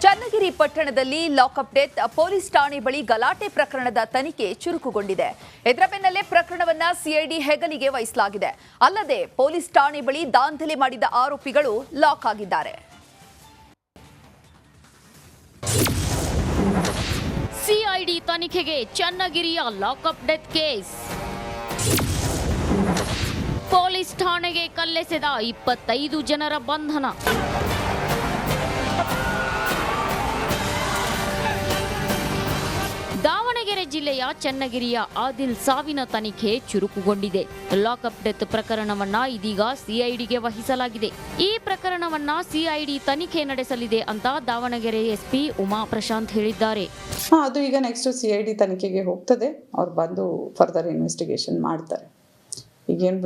ಚನ್ನಗಿರಿ ಪಟ್ಟಣದಲ್ಲಿ lockup death police ಠಾಣೆ ಬಳಿ ಗಲಾಟೆ ಪ್ರಕರಣದ ತನಿಖೆ ಚುರುಕುಗೊಂಡಿದೆ. ಇದರ ಬೆನ್ನಲ್ಲೇ ಪ್ರಕರಣವನ್ನ ಸಿಐಡಿ ಹೆಗಲಿಗೆ ವಹಿಸಲಾಗಿದೆ. ಅಲ್ಲದೆ ಪೊಲೀಸ್ ಠಾಣೆ ಬಳಿ ದಾಂಧಲೆ ಮಾಡಿದ ಆರೋಪಿಗಳು ಲಾಕ್ ಆಗಿದ್ದಾರೆ. ಸಿಐಡಿ ತನಿಖೆಗೆ ಚನ್ನಗಿರಿಯ ಲಾಕಪ್ ಡೆತ್ ಕೇಸ್. ಪೊಲೀಸ್ ಠಾಣೆಗೆ ಕಲ್ಲೆಸೆದ 25 ಜನರ ಬಂಧನ. ದಾವಣಗೆರೆ ಜಿಲ್ಲೆಯ ಚನ್ನಗಿರಿಯ ಆದಿಲ್ ಸಾವಿನ ತನಿಖೆ ಚುರುಕುಗೊಂಡಿದೆ. ಲಾಕಪ್ ಡೆತ್ ಪ್ರಕರಣವನ್ನ ಇದೀಗ ಸಿಐಡಿಗೆ ವಹಿಸಲಾಗಿದೆ. ಈ ಪ್ರಕರಣವನ್ನ ಸಿಐಡಿ ತನಿಖೆ ನಡೆಸಲಿದೆ ಅಂತ ದಾವಣಗೆರೆ ಎಸ್ಪಿ ಉಮಾ ಪ್ರಶಾಂತ್ ಹೇಳಿದ್ದಾರೆ. ಅದು ಈಗ ನೆಕ್ಸ್ಟ್ ಸಿಐಡಿ ತನಿಖೆಗೆ ಹೋಗ್ತದೆ. ಅವ್ರು ಬಂದು ಫರ್ದರ್ ಇನ್ವೆಸ್ಟಿಗೇಷನ್ ಮಾಡ್ತಾರೆ.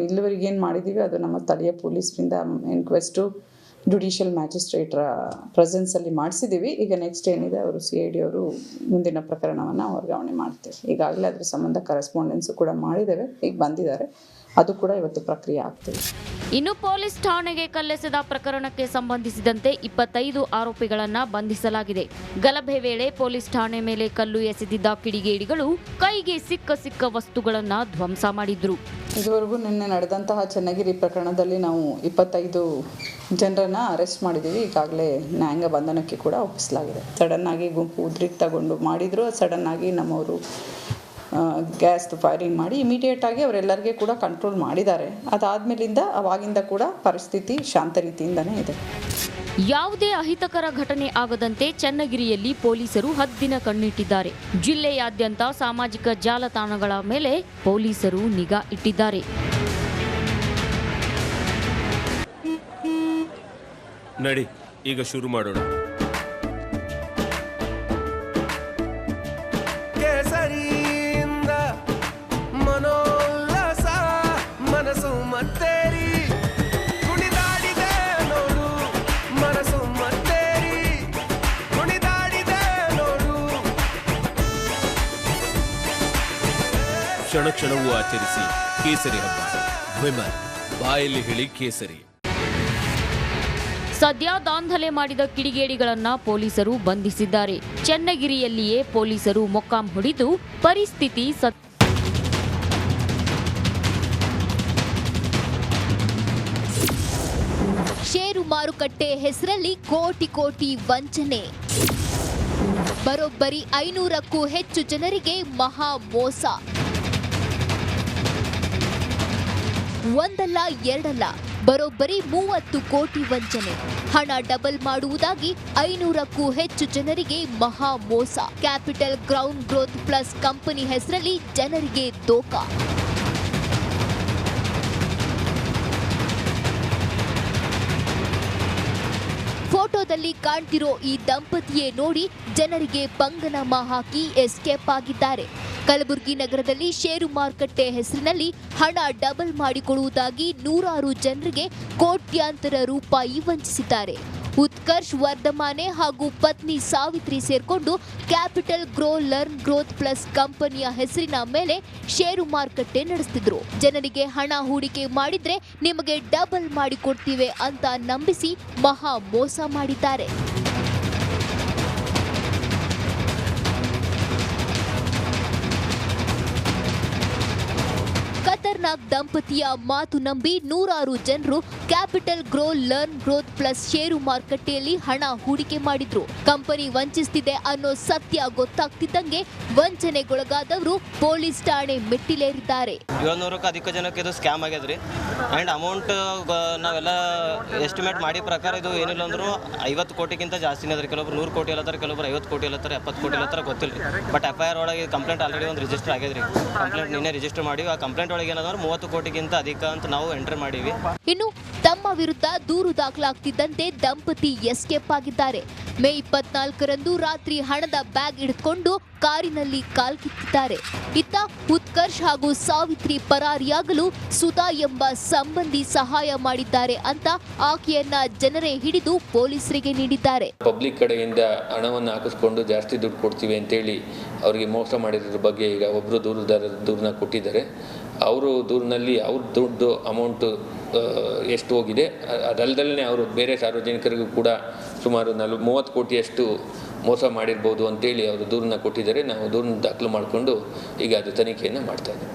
ಇಲ್ಲಿವರೆಗೆ ಏನು ಮಾಡಿದ್ದೀವಿ ಅದು ನಮ್ಮ ಸ್ಥಳೀಯ ಪೊಲೀಸರಿಂದ ಇನ್ಕ್ವೆಸ್ಟು ಜುಡಿಷಿಯಲ್ ಮ್ಯಾಜಿಸ್ಟ್ರೇಟ್ರ ಪ್ರೆಸೆನ್ಸಲ್ಲಿ ಮಾಡಿಸಿದ್ದೀವಿ. ಈಗ ನೆಕ್ಸ್ಟ್ ಏನಿದೆ ಅವರು ಸಿಐಡಿ ಅವರು ಮುಂದಿನ ಪ್ರಕರಣವನ್ನು ವರ್ಗಾವಣೆ ಮಾಡ್ತೇವೆ. ಈಗಾಗಲೇ ಅದ್ರ ಸಂಬಂಧ ಕರೆಸ್ಪಾಂಡೆನ್ಸು ಕೂಡ ಮಾಡಿದ್ದೇವೆ. ಈಗ ಬಂದಿದ್ದಾರೆ, ಅದು ಕೂಡ ಇವತ್ತು ಪ್ರಕ್ರಿಯೆ ಆಗ್ತದೆ. ಇನ್ನು ಪೊಲೀಸ್ ಠಾಣೆಗೆ ಕಲ್ಲೆಸೆದ ಪ್ರಕರಣಕ್ಕೆ ಸಂಬಂಧಿಸಿದಂತೆ 25 ಆರೋಪಿಗಳನ್ನ ಬಂಧಿಸಲಾಗಿದೆ. ಗಲಭೆ ವೇಳೆ ಪೊಲೀಸ್ ಠಾಣೆ ಮೇಲೆ ಕಲ್ಲು ಎಸೆದಿದ್ದ ಕಿಡಿಗೇಡಿಗಳು ಕೈಗೆ ಸಿಕ್ಕ ವಸ್ತುಗಳನ್ನ ಧ್ವಂಸ ಮಾಡಿದ್ರು. ಇದುವರೆಗೂ ನಿನ್ನೆ ನಡೆದಂತಹ ಚನ್ನಗಿರಿ ಪ್ರಕರಣದಲ್ಲಿ ನಾವು 25 ಜನರನ್ನ ಅರೆಸ್ಟ್ ಮಾಡಿದ್ದೀವಿ. ಈಗಾಗಲೇ ನ್ಯಾಯಾಂಗ ಬಂಧನಕ್ಕೆ ಕೂಡ ಒಪ್ಪಿಸಲಾಗಿದೆ. ಸಡನ್ ಆಗಿ ಗುಂಪು ಉದ್ರಿಕ್ತಗೊಂಡು ಮಾಡಿದ್ರು. ಸಡನ್ ಆಗಿ ನಮ್ಮವರು ಗ್ಯಾಸ್ ಫೈರಿಂಗ್ ಮಾಡಿ ಇಮಿಡಿಯೇಟ್ ಆಗಿ ಅವರೆಲ್ಲರಿಗೆ ಕೂಡ ಕಂಟ್ರೋಲ್ ಮಾಡಿದ್ದಾರೆ. ಅದಾದ್ಮೇಲಿಂದ ಅವಾಗಿಂದ ಕೂಡ ಪರಿಸ್ಥಿತಿ ಶಾಂತ ರೀತಿಯಿಂದನೇ ಇದೆ. ಯಾವುದೇ ಅಹಿತಕರ ಘಟನೆ ಆಗದಂತೆ ಚನ್ನಗಿರಿಯಲ್ಲಿ ಪೊಲೀಸರು ಹದ್ದಿನ ಕಣ್ಣಿಟ್ಟಿದ್ದಾರೆ. ಜಿಲ್ಲೆಯಾದ್ಯಂತ ಸಾಮಾಜಿಕ ಜಾಲತಾಣಗಳ ಮೇಲೆ ಪೊಲೀಸರು ನಿಗಾ ಇಟ್ಟಿದ್ದಾರೆ. ನಡಿ, ಈಗ ಶುರು ಮಾಡೋಣ. ಕ್ಷಣ ಕ್ಷಣವೂ ಆಚರಿಸಿ ಕೇಸರಿ ಹಬ್ಬ. ವಿಮಲ್ ಬಾಯಲ್ಲಿ ಹೇಳಿ ಕೇಸರಿ. ಸದ್ಯ ದಾಂಧಲೆ ಮಾಡಿದ ಕಿಡಿಗೇಡಿಗಳನ್ನ ಪೊಲೀಸರು ಬಂಧಿಸಿದ್ದಾರೆ. ಚನ್ನಗಿರಿಯಲ್ಲಿಯೇ ಪೊಲೀಸರು ಮೊಕ್ಕಾಂ ಹೊಡೆದು ಪರಿಸ್ಥಿತಿ ಷೇರು ಮಾರುಕಟ್ಟೆ ಹೆಸರಲ್ಲಿ ಕೋಟಿ ವಂಚನೆ. ಬರೋಬ್ಬರಿ 500ಕ್ಕೂ ಹೆಚ್ಚು ಜನರಿಗೆ ಮಹಾ ಮೋಸ. ಒಂದಲ್ಲ ಎರಡಲ್ಲ, ಬರೋಬ್ಬರಿ 30 ಕೋಟಿ ವಂಚನೆ. ಹಣ ಡಬಲ್ ಮಾಡುವುದಾಗಿ 500ಕ್ಕೂ ಹೆಚ್ಚು ಜನರಿಗೆ ಮಹಾ ಮೋಸ. Capital ground growth plus company ಹೆಸರಲ್ಲಿ ಜನರಿಗೆ ದೋಖಾ. ಫೋಟೋದಲ್ಲಿ ಕಾಣ್ತಿರೋ ಈ ದಂಪತಿಯೇ ನೋಡಿ ಜನರಿಗೆ ಪಂಗನಾಮ ಹಾಕಿ ಎಸ್ಕೇಪ್ ಆಗಿದ್ದಾರೆ. ಕಲಬುರಗಿ ನಗರದಲ್ಲಿ ಷೇರು ಮಾರುಕಟ್ಟೆ ಹೆಸರಿನಲ್ಲಿ ಹಣ ಡಬಲ್ ಮಾಡಿಕೊಡುವುದಾಗಿ 100 ಜನರಿಗೆ ಕೋಟ್ಯಾಂತರ ರೂಪಾಯಿ ವಂಚಿಸಿದ್ದಾರೆ. ಉತ್ಕರ್ಷ್ ವರ್ಧಮಾನೆ ಹಾಗೂ ಪತ್ನಿ ಸಾವಿತ್ರಿ ಸೇರ್ಕೊಂಡು ಕ್ಯಾಪಿಟಲ್ ಲರ್ನ್ ಗ್ರೋತ್ ಪ್ಲಸ್ ಕಂಪನಿಯ ಹೆಸರಿನ ಮೇಲೆ ಷೇರು ಮಾರುಕಟ್ಟೆ ನಡೆಸುತ್ತಿದ್ರು. ಜನರಿಗೆ ಹಣ ಹೂಡಿಕೆ ಮಾಡಿದ್ರೆ ನಿಮಗೆ ಡಬಲ್ ಮಾಡಿಕೊಡ್ತೀವಿ ಅಂತ ನಂಬಿಸಿ ಮಹಾ ಮೋಸ ಮಾಡಿದ್ದಾರೆ. ಖತರ್ನಾಕ್ ದಂಪತಿಯ ಮಾತು ನಂಬಿ 100 ಜನರು ಕ್ಯಾಪಿಟಲ್ ಲರ್ನ್ ಗ್ರೋತ್ ಪ್ಲಸ್ ಷೇರು ಮಾರುಕಟ್ಟೆಯಲ್ಲಿ ಹಣ ಹೂಡಿಕೆ ಮಾಡಿದ್ರು. ಕಂಪನಿ ವಂಚಿಸುತ್ತಿದೆ ಅನ್ನೋ ಸತ್ಯ ಗೊತ್ತಾಗ್ತಿದ್ದಂಗೆ ವಂಚನೆಗೊಳಗಾದವರು ಪೊಲೀಸ್ ಠಾಣೆ ಮೆಟ್ಟಿಲೇರಿದ್ದಾರೆ. 700ಕ್ಕೂ ಅಧಿಕ ಜನಕ್ಕೆ ಇದು ಸ್ಕ್ಯಾಮ್ ಆಗ್ಯದ್ರಿ. ಅಂಡ್ ಅಮೌಂಟ್ ನಾವೆಲ್ಲ ಎಸ್ಟಿಮೇಟ್ ಮಾಡಿ ಪ್ರಕಾರ ಇದು ಏನಿಲ್ಲ ಅಂದ್ರೂ 50 ಕೋಟಿಗಿಂತ ಜಾಸ್ತಿನೇ ಅದ್ರಿ. ಕೆಲವೊಬ್ರು 100 ಕೋಟಿ ಅಲ್ಲತ್ತಾರೆ, ಕೆಲವೊಬ್ರು 50 ಕೋಟಿ ಅಲ್ಲತ್ತಾರೆ, 70 ಕೋಟಿ ಅಲ್ಲತ್ತಾರೆ, ಗೊತ್ತಿಲ್ಲ. ಬಟ್ FIR ಒಳಗೆ ಕಂಪ್ಲೇಂಟ್ ಆಲ್ರೆಡಿ ಒಂದು ರಿಜಿಸ್ಟರ್ ಆಗ್ಯದ್ರಿ. ಕಂಪ್ಲೇಂಟ್ ನಿನ್ನೆ ರಿಜಿಸ್ಟರ್ ಮಾಡಿ ಆ ಕಂಪ್ಲೇಂಟ್ ಒಳಗೆ ಏನಂದ್ರೆ 30 ಕೋಟಿಗಿಂತ ಅಧಿಕ ಅಂತ ನಾವು ಎಂಟರ್ ಮಾಡಿವಿ. ಇನ್ನು ತಮ್ಮ ವಿರುದ್ಧ ದೂರು ದಾಖಲಾಗ್ತಿದ್ದಂತೆ ದಂಪತಿ ಎಸ್ಕೇಪ್ ಆಗಿದ್ದಾರೆ. ಮೇ 24ರಂದು ರಾತ್ರಿ ಹಣದ ಬ್ಯಾಗ್ ಹಿಡಿದುಕೊಂಡು ಕಾರಿನಲ್ಲಿ ಕಾಲ್ಕಿತ್ತಿದ್ದಾರೆ. ಇತ್ತ ಉತ್ಕರ್ಷ್ ಹಾಗೂ ಸಾವಿತ್ರಿ ಪರಾರಿಯಾಗಲು ಸುಧಾ ಎಂಬ ಸಂಬಂಧಿ ಸಹಾಯ ಮಾಡಿದ್ದಾರೆ ಅಂತ ಆಕೆಯನ್ನ ಜನರೇ ಹಿಡಿದು ಪೊಲೀಸರಿಗೆ ನೀಡಿದ್ದಾರೆ. ಪಬ್ಲಿಕ್ ಕಡೆಯಿಂದ ಹಣವನ್ನು ಹಾಕಿಸ್ಕೊಂಡು ಜಾಸ್ತಿ ದುಡ್ಡು ಕೊಡ್ತೀವಿ ಅಂತೇಳಿ ಅವರಿಗೆ ಮೋಸ ಮಾಡಿರೋದ್ರ ಬಗ್ಗೆ ಈಗ ಒಬ್ಬರು ದೂರನ್ನ ಕೊಟ್ಟಿದ್ದಾರೆ. ಅವರು ದೂರಿನಲ್ಲಿ ಅವ್ರ ದುಡ್ಡು ಅಮೌಂಟು ಎಷ್ಟು ಹೋಗಿದೆ. ಅದಲ್ಲದಲ್ಲೇ ಅವರು ಬೇರೆ ಸಾರ್ವಜನಿಕರಿಗೂ ಕೂಡ ಸುಮಾರು 30 ಕೋಟಿಯಷ್ಟು ಮೋಸ ಮಾಡಿರ್ಬೋದು ಅಂತೇಳಿ ಅವರು ದೂರನ್ನ ಕೊಟ್ಟಿದ್ದಾರೆ. ನಾವು ದೂರನ್ನ ದಾಖಲು ಮಾಡಿಕೊಂಡು ಈಗ ಅದು ತನಿಖೆಯನ್ನು ಮಾಡ್ತಾ ಇದ್ದೀವಿ.